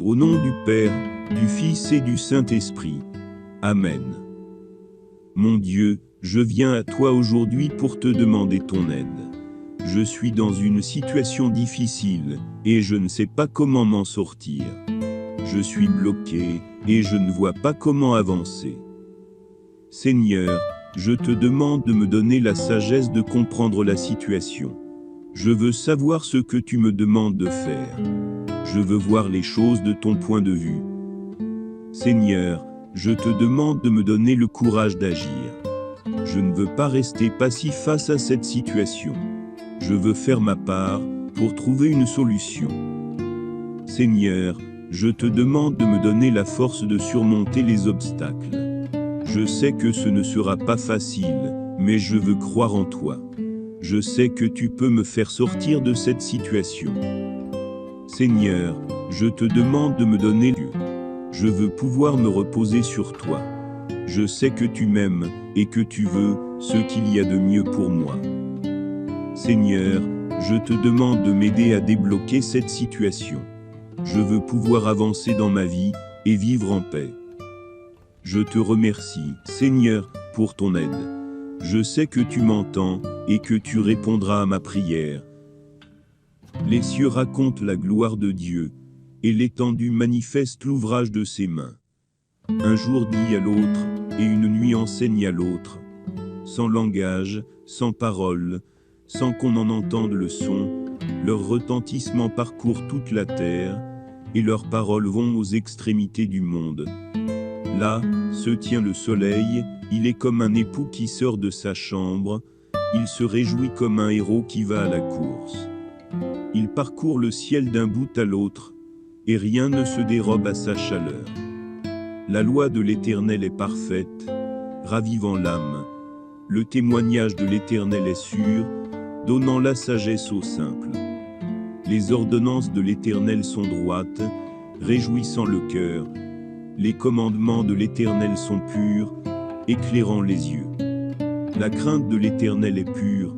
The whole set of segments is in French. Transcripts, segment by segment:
Au nom du Père, du Fils et du Saint-Esprit. Amen. Mon Dieu, je viens à toi aujourd'hui pour te demander ton aide. Je suis dans une situation difficile, et je ne sais pas comment m'en sortir. Je suis bloqué, et je ne vois pas comment avancer. Seigneur, je te demande de me donner la sagesse de comprendre la situation. Je veux savoir ce que tu me demandes de faire. Je veux voir les choses de ton point de vue. Seigneur, je te demande de me donner le courage d'agir. Je ne veux pas rester passif face à cette situation. Je veux faire ma part pour trouver une solution. Seigneur, je te demande de me donner la force de surmonter les obstacles. Je sais que ce ne sera pas facile, mais je veux croire en toi. Je sais que tu peux me faire sortir de cette situation. Seigneur, je te demande de me donner Dieu. Je veux pouvoir me reposer sur toi. Je sais que tu m'aimes et que tu veux ce qu'il y a de mieux pour moi. Seigneur, je te demande de m'aider à débloquer cette situation. Je veux pouvoir avancer dans ma vie et vivre en paix. Je te remercie, Seigneur, pour ton aide. Je sais que tu m'entends et que tu répondras à ma prière. Les cieux racontent la gloire de Dieu, et l'étendue manifeste l'ouvrage de ses mains. Un jour dit à l'autre, et une nuit enseigne à l'autre. Sans langage, sans parole, sans qu'on en entende le son, leur retentissement parcourt toute la terre, et leurs paroles vont aux extrémités du monde. Là, se tient le soleil, il est comme un époux qui sort de sa chambre, il se réjouit comme un héros qui va à la course. Il parcourt le ciel d'un bout à l'autre, et rien ne se dérobe à sa chaleur. La loi de l'Éternel est parfaite, ravivant l'âme. Le témoignage de l'Éternel est sûr, donnant la sagesse aux simples. Les ordonnances de l'Éternel sont droites, réjouissant le cœur. Les commandements de l'Éternel sont purs, éclairant les yeux. La crainte de l'Éternel est pure,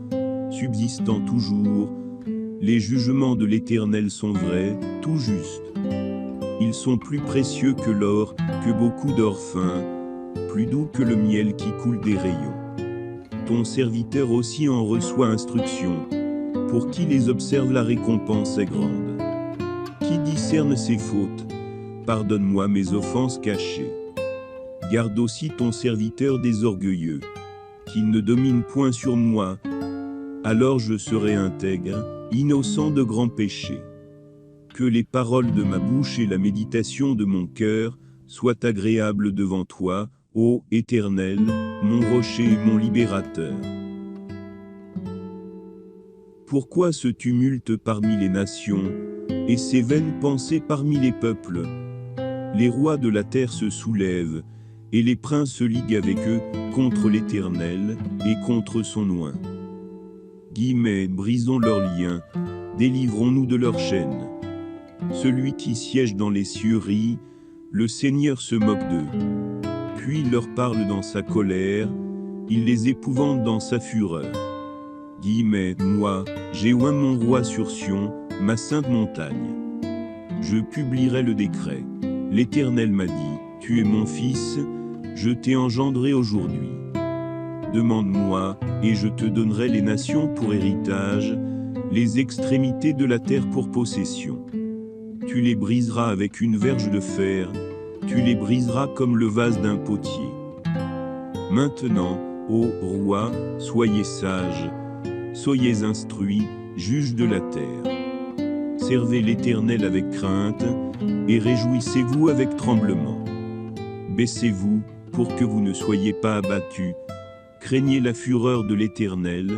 subsistant toujours. Les jugements de l'Éternel sont vrais, tout justes. Ils sont plus précieux que l'or, que beaucoup d'or fin, plus doux que le miel qui coule des rayons. Ton serviteur aussi en reçoit instruction. Pour qui les observe, la récompense est grande. Qui discerne ses fautes, pardonne-moi mes offenses cachées. Garde aussi ton serviteur des orgueilleux, qu'il ne domine point sur moi. Alors je serai intègre, innocent de grands péchés. Que les paroles de ma bouche et la méditation de mon cœur soient agréables devant toi, ô Éternel, mon rocher et mon libérateur. Pourquoi ce tumulte parmi les nations, et ces vaines pensées parmi les peuples? Les rois de la terre se soulèvent, et les princes se liguent avec eux contre l'Éternel et contre son oint. Brisons leurs liens, délivrons-nous de leurs chaînes. Celui qui siège dans les cieux rit, le Seigneur se moque d'eux. Puis il leur parle dans sa colère, il les épouvante dans sa fureur. Moi, j'ai oint mon roi sur Sion, ma sainte montagne. Je publierai le décret. L'Éternel m'a dit, tu es mon fils, je t'ai engendré aujourd'hui. Demande-moi, et je te donnerai les nations pour héritage, les extrémités de la terre pour possession. Tu les briseras avec une verge de fer, tu les briseras comme le vase d'un potier. Maintenant, ô roi, soyez sages, soyez instruits, juges de la terre. Servez l'Éternel avec crainte, et réjouissez-vous avec tremblement. Baissez-vous, pour que vous ne soyez pas abattus. Craignez la fureur de l'Éternel,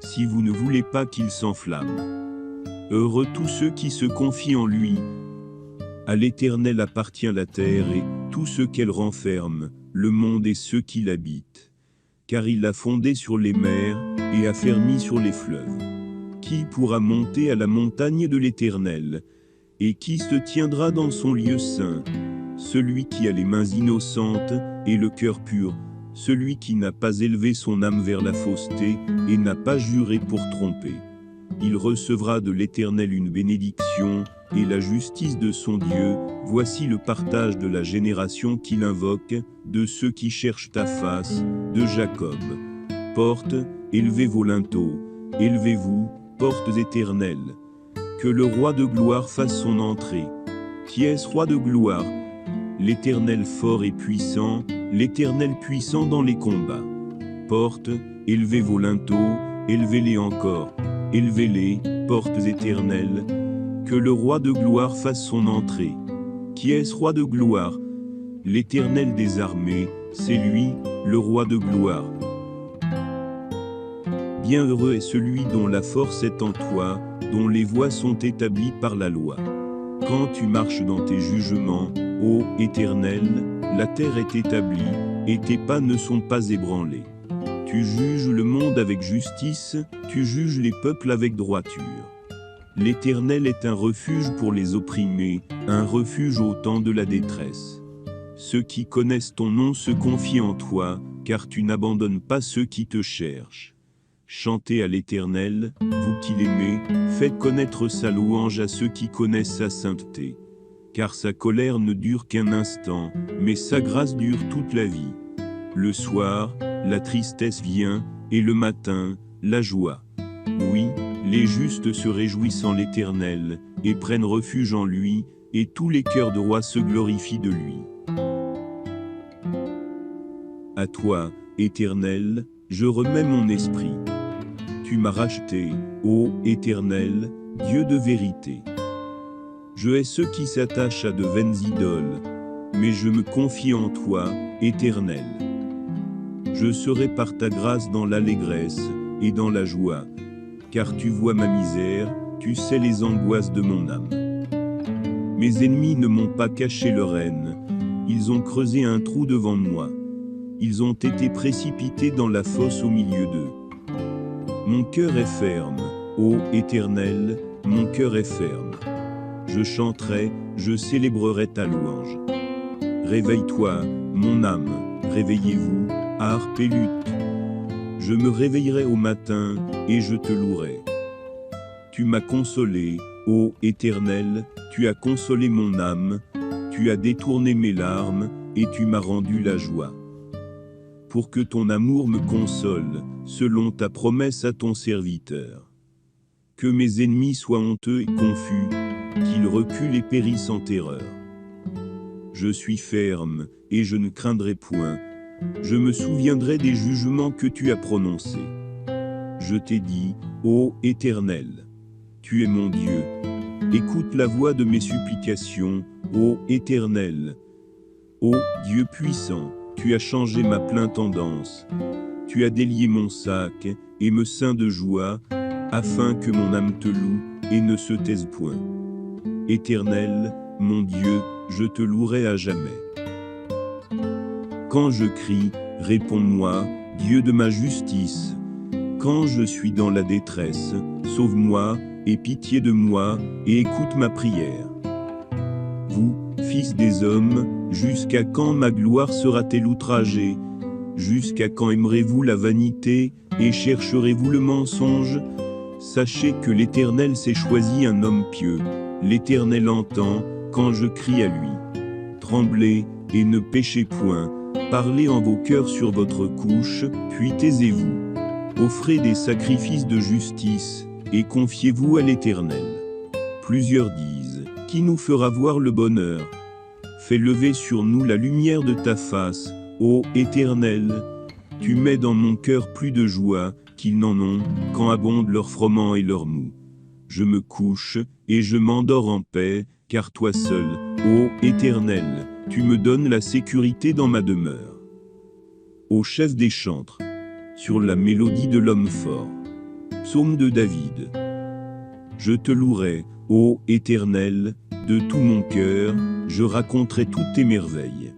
si vous ne voulez pas qu'il s'enflamme. Heureux tous ceux qui se confient en lui. À l'Éternel appartient la terre et tout ce qu'elle renferme, le monde et ceux qui l'habitent. Car il l'a fondé sur les mers et affermi sur les fleuves. Qui pourra monter à la montagne de l'Éternel? Et qui se tiendra dans son lieu saint? Celui qui a les mains innocentes et le cœur pur, celui qui n'a pas élevé son âme vers la fausseté et n'a pas juré pour tromper. il recevra de l'Éternel une bénédiction, et la justice de son Dieu. Voici le partage de la génération qu'il invoque, de ceux qui cherchent ta face, de Jacob. Portes, élevez vos linteaux, élevez-vous, portes éternelles. Que le roi de gloire fasse son entrée. Qui est-ce roi de gloire? L'Éternel fort et puissant, l'Éternel puissant dans les combats. Portes, élevez vos linteaux, élevez-les encore, élevez-les, portes éternelles. Que le roi de gloire fasse son entrée. Qui est-ce roi de gloire? L'Éternel des armées, c'est lui, le roi de gloire. Bienheureux est celui dont la force est en toi, dont les voies sont établies par la loi. Quand tu marches dans tes jugements, ô Éternel, la terre est établie, et tes pas ne sont pas ébranlés. Tu juges le monde avec justice, tu juges les peuples avec droiture. L'Éternel est un refuge pour les opprimés, un refuge au temps de la détresse. Ceux qui connaissent ton nom se confient en toi, car tu n'abandonnes pas ceux qui te cherchent. Chantez à l'Éternel, vous qui l'aimez, faites connaître sa louange à ceux qui connaissent sa sainteté. Car sa colère ne dure qu'un instant, mais sa grâce dure toute la vie. Le soir, la tristesse vient, et le matin, la joie. Oui, les justes se réjouissent en l'Éternel, et prennent refuge en lui, et tous les cœurs de roi se glorifient de lui. À toi, Éternel, je remets mon esprit. Tu m'as racheté, ô Éternel, Dieu de vérité. Je hais ceux qui s'attachent à de vaines idoles, mais je me confie en toi, Éternel. Je serai par ta grâce dans l'allégresse et dans la joie, car tu vois ma misère, tu sais les angoisses de mon âme. Mes ennemis ne m'ont pas caché leur haine, ils ont creusé un trou devant moi. Ils ont été précipités dans la fosse au milieu d'eux. Mon cœur est ferme, ô Éternel, mon cœur est ferme. Je chanterai, je célébrerai ta louange. Réveille-toi, mon âme, réveillez-vous, harpe et lutte. Je me réveillerai au matin, et je te louerai. Tu m'as consolé, ô Éternel, tu as consolé mon âme, tu as détourné mes larmes, et tu m'as rendu la joie. Pour que ton amour me console, selon ta promesse à ton serviteur. Que mes ennemis soient honteux et confus, qu'ils reculent et périssent en terreur. Je suis ferme, et je ne craindrai point. Je me souviendrai des jugements que tu as prononcés. Je t'ai dit, ô Éternel, tu es mon Dieu. Écoute la voix de mes supplications, ô Éternel. Ô Dieu puissant, tu as changé ma plainte en danse. Tu as délié mon sac, et me ceint de joie, afin que mon âme te loue, et ne se taise point. Éternel, mon Dieu, je te louerai à jamais. Quand je crie, réponds-moi, Dieu de ma justice. Quand je suis dans la détresse, sauve-moi, aie pitié de moi, et écoute ma prière. Vous, fils des hommes, jusqu'à quand ma gloire sera-t-elle outragée? Jusqu'à quand aimerez-vous la vanité, et chercherez-vous le mensonge? Sachez que l'Éternel s'est choisi un homme pieux. L'Éternel entend, quand je crie à lui. Tremblez, et ne péchez point. Parlez en vos cœurs sur votre couche, puis taisez-vous. Offrez des sacrifices de justice, et confiez-vous à l'Éternel. Plusieurs disent, qui nous fera voir le bonheur? Fais lever sur nous la lumière de ta face, ô Éternel. Tu mets dans mon cœur plus de joie qu'ils n'en ont, quand abondent leur froment et leur mou. Je me couche, et je m'endors en paix, car toi seul, ô Éternel, tu me donnes la sécurité dans ma demeure. Au chef des chantres, sur la mélodie de l'homme fort. Psaume de David. Je te louerai, ô Éternel, de tout mon cœur, je raconterai toutes tes merveilles.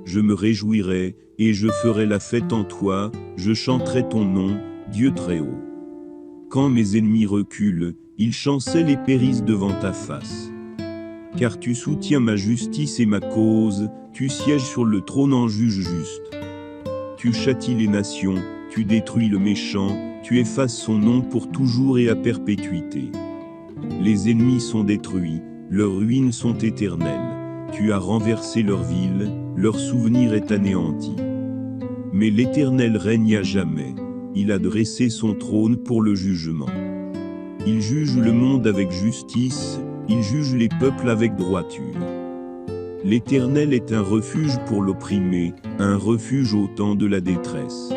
Je me réjouirai, et je ferai la fête en toi, je chanterai ton nom, Dieu très haut. Quand mes ennemis reculent, ils chancellent et périssent devant ta face. Car tu soutiens ma justice et ma cause, tu sièges sur le trône en juge juste. Tu châties les nations, Tu détruis le méchant, tu effaces son nom pour toujours et à perpétuité. Les ennemis sont détruits, leurs ruines sont éternelles. Tu as renversé leur ville, leur souvenir est anéanti. Mais l'Éternel règne à jamais. Il a dressé son trône pour le jugement. Il juge le monde avec justice, il juge les peuples avec droiture. L'Éternel est un refuge pour l'opprimé, un refuge au temps de la détresse.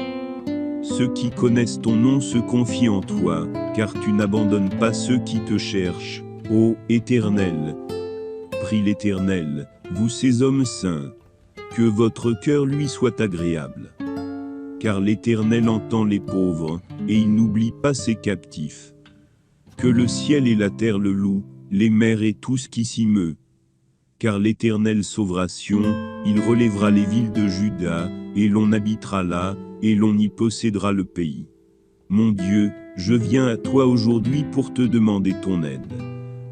Ceux qui connaissent ton nom se confient en toi, car tu n'abandonnes pas ceux qui te cherchent, ô Éternel. Prie l'Éternel, vous ces hommes saints, que votre cœur lui soit agréable. Car l'Éternel entend les pauvres, et il n'oublie pas ses captifs. Que le ciel et la terre le louent, les mers et tout ce qui s'y meut. Car l'Éternel sauvera Sion, il relèvera les villes de Juda, et l'on habitera là, et l'on y possédera le pays. Mon Dieu, je viens à toi aujourd'hui pour te demander ton aide.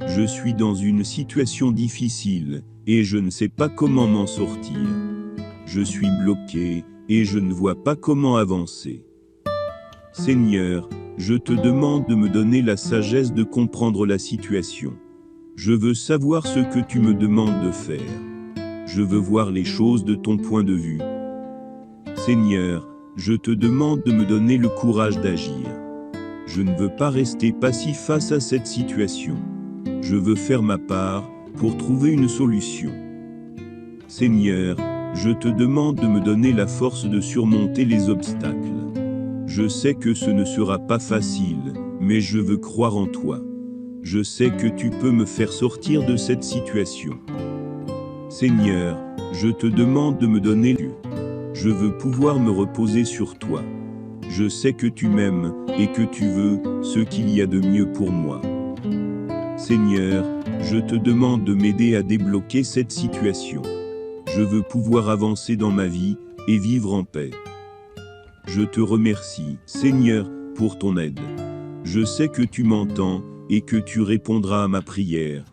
Je suis dans une situation difficile, et je ne sais pas comment m'en sortir. Je suis bloqué, et je ne vois pas comment avancer. Seigneur, je te demande de me donner la sagesse de comprendre la situation. Je veux savoir ce que tu me demandes de faire. Je veux voir les choses de ton point de vue. Seigneur, je te demande de me donner le courage d'agir. Je ne veux pas rester passif face à cette situation. Je veux faire ma part pour trouver une solution. Seigneur, je te demande de me donner la force de surmonter les obstacles. Je sais que ce ne sera pas facile, mais je veux croire en toi. Je sais que tu peux me faire sortir de cette situation. Seigneur, je te demande de me donner Dieu. Je veux pouvoir me reposer sur toi. Je sais que tu m'aimes et que tu veux ce qu'il y a de mieux pour moi. Seigneur, je te demande de m'aider à débloquer cette situation. Je veux pouvoir avancer dans ma vie et vivre en paix. Je te remercie, Seigneur, pour ton aide. Je sais que tu m'entends et que tu répondras à ma prière.